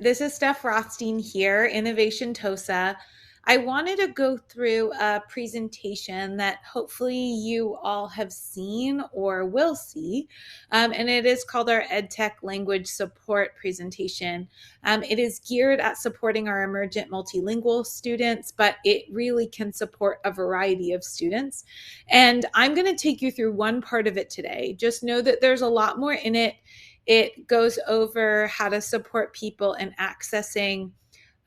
This is Steph Rothstein here, Innovation TOSA. I wanted to go through a presentation that hopefully you all have seen or will see, and it is called our EdTech language support presentation. It is geared at supporting our emergent multilingual students, but it really can support a variety of students. And I'm going to take you through one part of it today. Just know that there's a lot more in it. It goes over how to support people in accessing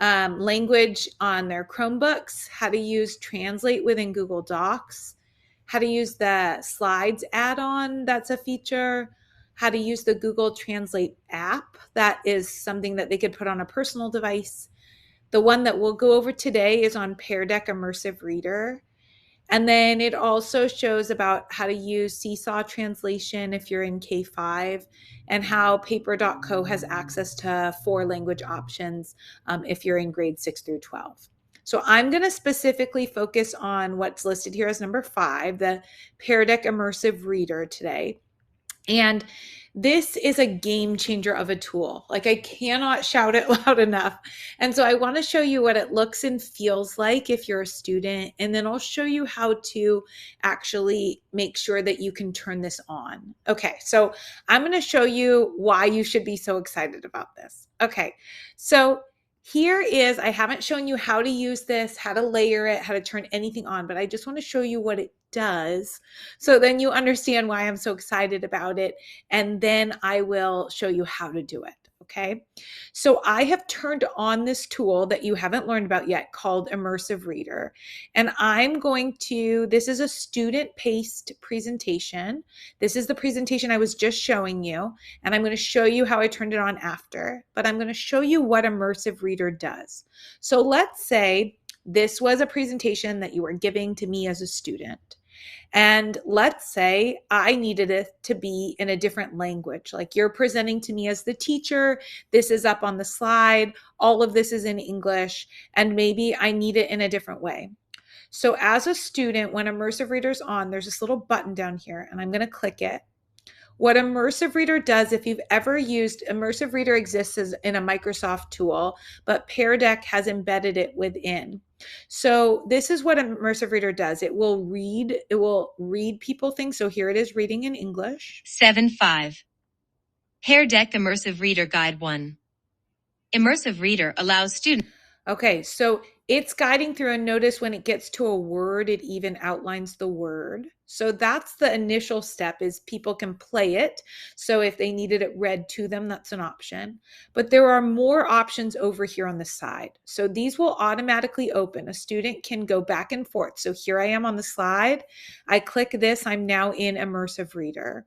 language on their Chromebooks, how to use Translate within Google Docs, how to use the Slides add-on, that's a feature, how to use the Google Translate app, that is something that they could put on a personal device. The one that we'll go over today is on Pear Deck Immersive Reader. And then it also shows about how to use Seesaw translation if you're in K5, and how paper.co has access to 4 language options if you're in grade 6 through 12. So I'm going to specifically focus on what's listed here as number 5, the Pear Deck Immersive Reader today. And this is a game changer of a tool. Like, I cannot shout it loud enough. And so I want to show you what it looks and feels like if you're a student, and then I'll show you how to actually make sure that you can turn this on. Okay, so I'm going to show you why you should be so excited about this. Okay, so here is, I haven't shown you how to use this, how to layer it, how to turn anything on, but I just want to show you what it does. So then you understand why I'm so excited about it. And then I will show you how to do it. Okay. So I have turned on this tool that you haven't learned about yet called Immersive Reader. And I'm going to, this is a student-paced presentation. This is the presentation I was just showing you. And I'm going to show you how I turned it on after, but I'm going to show you what Immersive Reader does. So let's say this was a presentation that you were giving to me as a student. And let's say I needed it to be in a different language. Like, you're presenting to me as the teacher. This is up on the slide. All of this is in English. And maybe I need it in a different way. So as a student, when Immersive Reader's on, there's this little button down here, and I'm going to click it. What Immersive Reader does, if you've ever used, Immersive Reader exists as in a Microsoft tool, but Pear Deck has embedded it within. So this is what Immersive Reader does. It will read people things. So here it is reading in English. 7.5. Pear Deck Immersive Reader Guide 1. Immersive Reader allows students. Okay, so it's guiding through, and notice when it gets to a word, it even outlines the word. So that's the initial step, is people can play it. So if they needed it read to them, that's an option. But there are more options over here on the side. So these will automatically open. A student can go back and forth. So here I am on the slide. I click this. I'm now in Immersive Reader.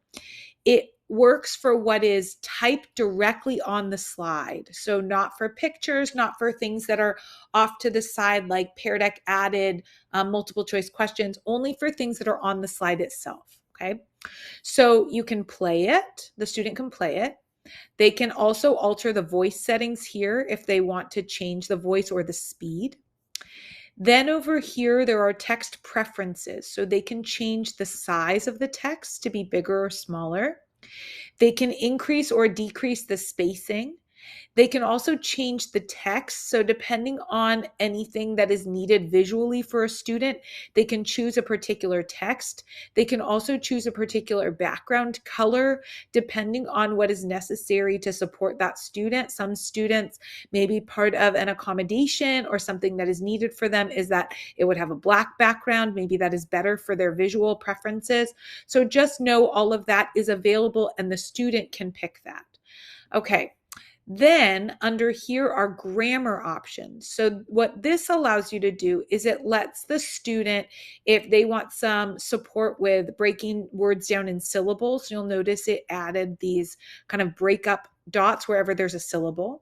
It works for what is typed directly on the slide. So not for pictures, not for things that are off to the side, like Pear Deck added multiple choice questions, only for things that are on the slide itself. Okay. So you can play it. The student can play it. They can also alter the voice settings here if they want to change the voice or the speed. Then over here, there are text preferences. So they can change the size of the text to be bigger or smaller. They can increase or decrease the spacing. They can also change the text. So depending on anything that is needed visually for a student, they can choose a particular text. They can also choose a particular background color, depending on what is necessary to support that student. Some students, maybe part of an accommodation or something that is needed for them is that it would have a black background. Maybe that is better for their visual preferences. So just know all of that is available, and the student can pick that. Okay. Then under here are grammar options. So what this allows you to do is it lets the student, if they want some support with breaking words down in syllables, you'll notice it added these kind of breakup dots wherever there's a syllable.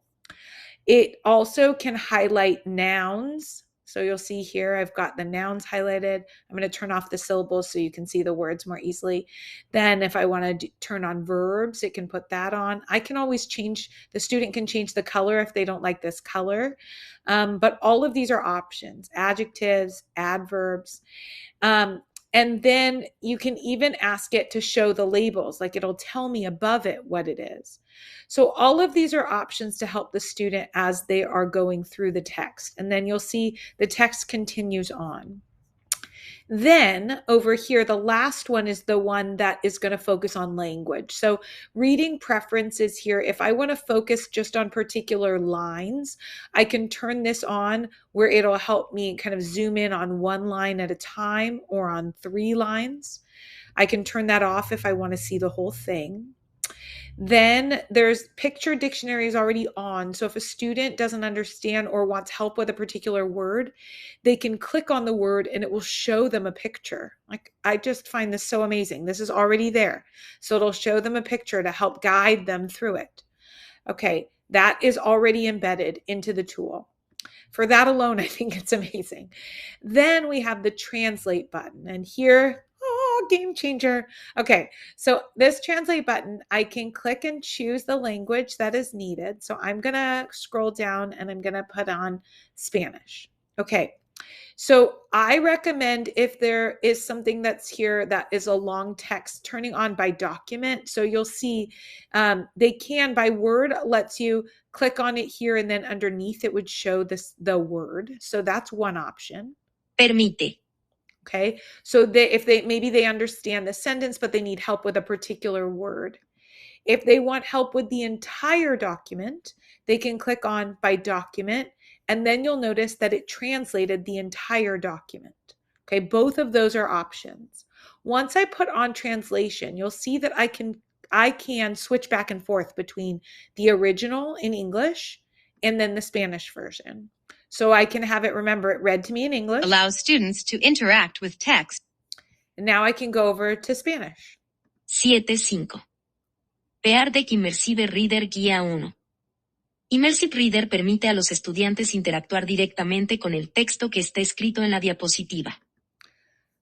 It also can highlight nouns. So you'll see here, I've got the nouns highlighted. I'm going to turn off the syllables so you can see the words more easily. Then if I want to turn on verbs, it can put that on. I can always change, the student can change the color if they don't like this color. But all of these are options, adjectives, adverbs. And then you can even ask it to show the labels, like it'll tell me above it what it is. So all of these are options to help the student as they are going through the text. And then you'll see the text continues on. Then over here, the last one is the one that is going to focus on language. So reading preferences here, if I want to focus just on particular lines, I can turn this on where it'll help me kind of zoom in on one line at a time or on 3 lines. I can turn that off if I want to see the whole thing. Then there's picture dictionaries already on. So if a student doesn't understand or wants help with a particular word, they can click on the word and it will show them a picture. Like, I just find this so amazing. This is already there. So it'll show them a picture to help guide them through it. Okay, that is already embedded into the tool. For that alone, I think it's amazing. Then we have the translate button. And here, oh, game changer. Okay, so this translate button, I can click and choose the language that is needed. So I'm going to scroll down and I'm going to put on Spanish. Okay, so I recommend if there is something that's here that is a long text, turning on by document. So you'll see they can, by word, lets you click on it here and then underneath it would show the word. So that's one option. Permite. Okay, so if they maybe they understand the sentence, but they need help with a particular word. If they want help with the entire document, they can click on by document, and then you'll notice that it translated the entire document. Okay, both of those are options. Once I put on translation, you'll see that I can switch back and forth between the original in English and then the Spanish version. So I can have it, remember, it read to me in English. Allows students to interact with text. And now I can go over to Spanish. 7.5. Pear Deck Immersive Reader Guía 1. Immersive Reader permite a los estudiantes interactuar directamente con el texto que está escrito en la diapositiva.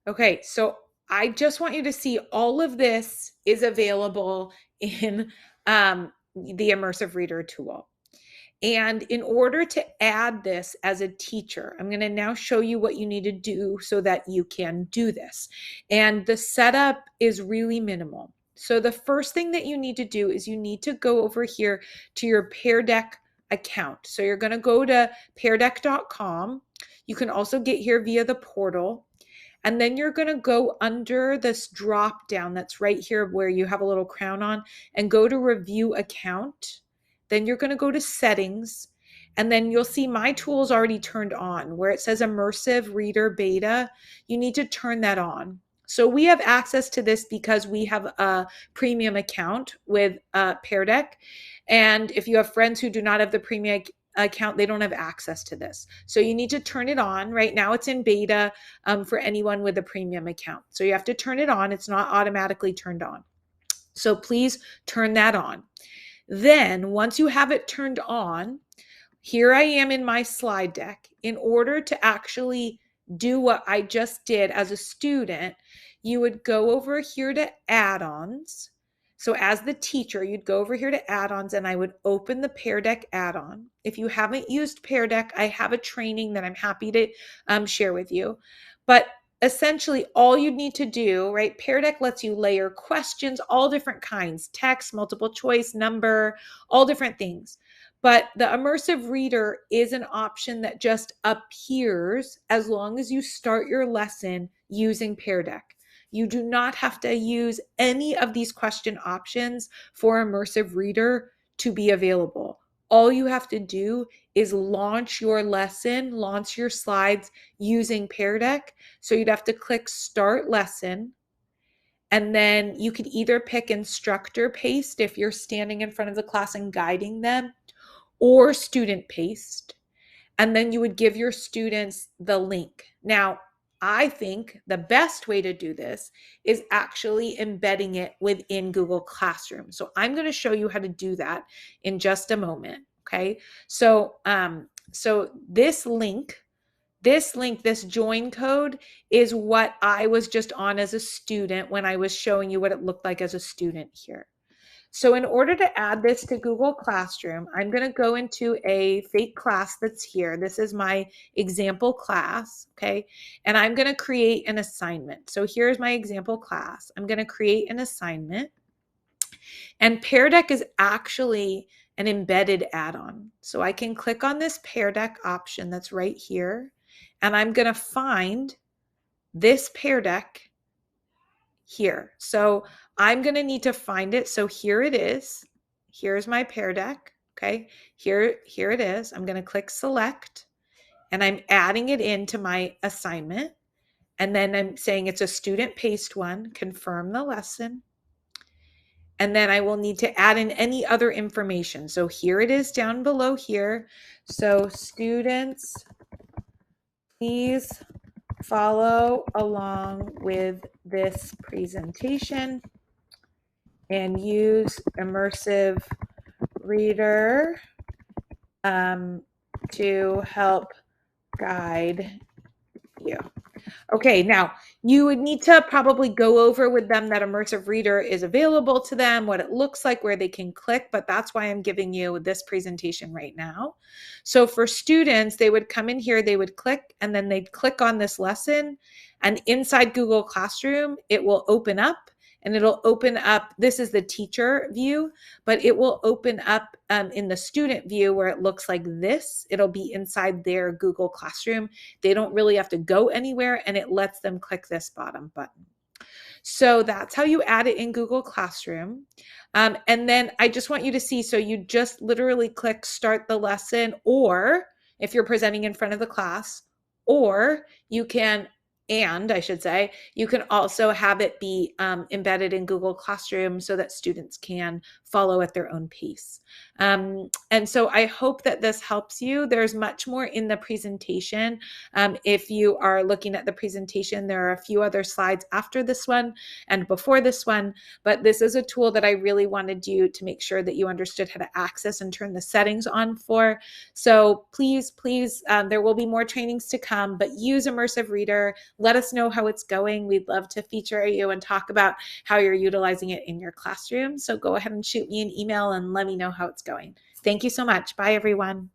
Okay, so I just want you to see all of this is available in the Immersive Reader tool. And in order to add this as a teacher, I'm going to now show you what you need to do so that you can do this. And the setup is really minimal. So the first thing that you need to do is you need to go over here to your Pear Deck account. So you're going to go to peardeck.com. You can also get here via the portal. And then you're going to go under this drop down that's right here where you have a little crown on and go to review account. Then you're going to go to settings, and then you'll see my tool is already turned on where it says Immersive Reader Beta. You need to turn that on. So we have access to this because we have a premium account with Pear Deck. And if you have friends who do not have the premium account, they don't have access to this. So you need to turn it on. Right now it's in beta for anyone with a premium account. So you have to turn it on. It's not automatically turned on. So please turn that on. Then once you have it turned on, here I am in my slide deck. In order to actually do what I just did as a student, you would go over here to add-ons. So as the teacher, you'd go over here to add-ons and I would open the Pear Deck add-on. If you haven't used Pear Deck, I have a training that I'm happy to share with you. But essentially all you need to do, right? Pear Deck lets you layer questions, all different kinds, text, multiple choice, number, all different things. But the Immersive Reader is an option that just appears as long as you start your lesson using Pear Deck. You do not have to use any of these question options for Immersive Reader to be available. All you have to do is launch your lesson, launch your slides using Pear Deck. So you'd have to click Start Lesson. And then you could either pick instructor paced if you're standing in front of the class and guiding them, or student paced. And then you would give your students the link. Now, I think the best way to do this is actually embedding it within Google Classroom. So I'm going to show you how to do that in just a moment. Okay. So this link, this join code is what I was just on as a student when I was showing you what it looked like as a student here. So in order to add this to Google Classroom, I'm going to go into a fake class that's here. This is my example class, okay? And I'm going to create an assignment. So here's my example class. I'm going to create an assignment. And Pear Deck is actually an embedded add-on. So I can click on this Pear Deck option that's right here, and I'm going to find this Pear Deck here. So I'm going to need to find it. So here it is. Here's my Pear Deck. Okay. Here it is. I'm going to click select, and I'm adding it into my assignment. And then I'm saying it's a student paced one, confirm the lesson. And then I will need to add in any other information. So here it is down below here. So students, please follow along with this presentation and use Immersive Reader to help guide you. Okay, now you would need to probably go over with them that Immersive Reader is available to them, what it looks like, where they can click, but that's why I'm giving you this presentation right now. So for students, they would come in here, they would click, and then they'd click on this lesson, and inside Google Classroom, it will open up, and it'll open up, this is the teacher view, but it will open up in the student view where it looks like this. It'll be inside their Google Classroom. They don't really have to go anywhere, and it lets them click this bottom button. So that's how you add it in Google Classroom. And then I just want you to see, so you just literally click start the lesson, or if you're presenting in front of the class, or you can, and I should say, you can also have it be embedded in Google Classroom so that students can follow at their own pace. And so I hope that this helps you. There's much more in the presentation. If you are looking at the presentation, there are a few other slides after this one and before this one, but this is a tool that I really wanted you to make sure that you understood how to access and turn the settings on for. So please, there will be more trainings to come, but use Immersive Reader. Let us know how it's going. We'd love to feature you and talk about how you're utilizing it in your classroom. So go ahead and shoot me an email and let me know how it's going. Thank you so much. Bye, everyone.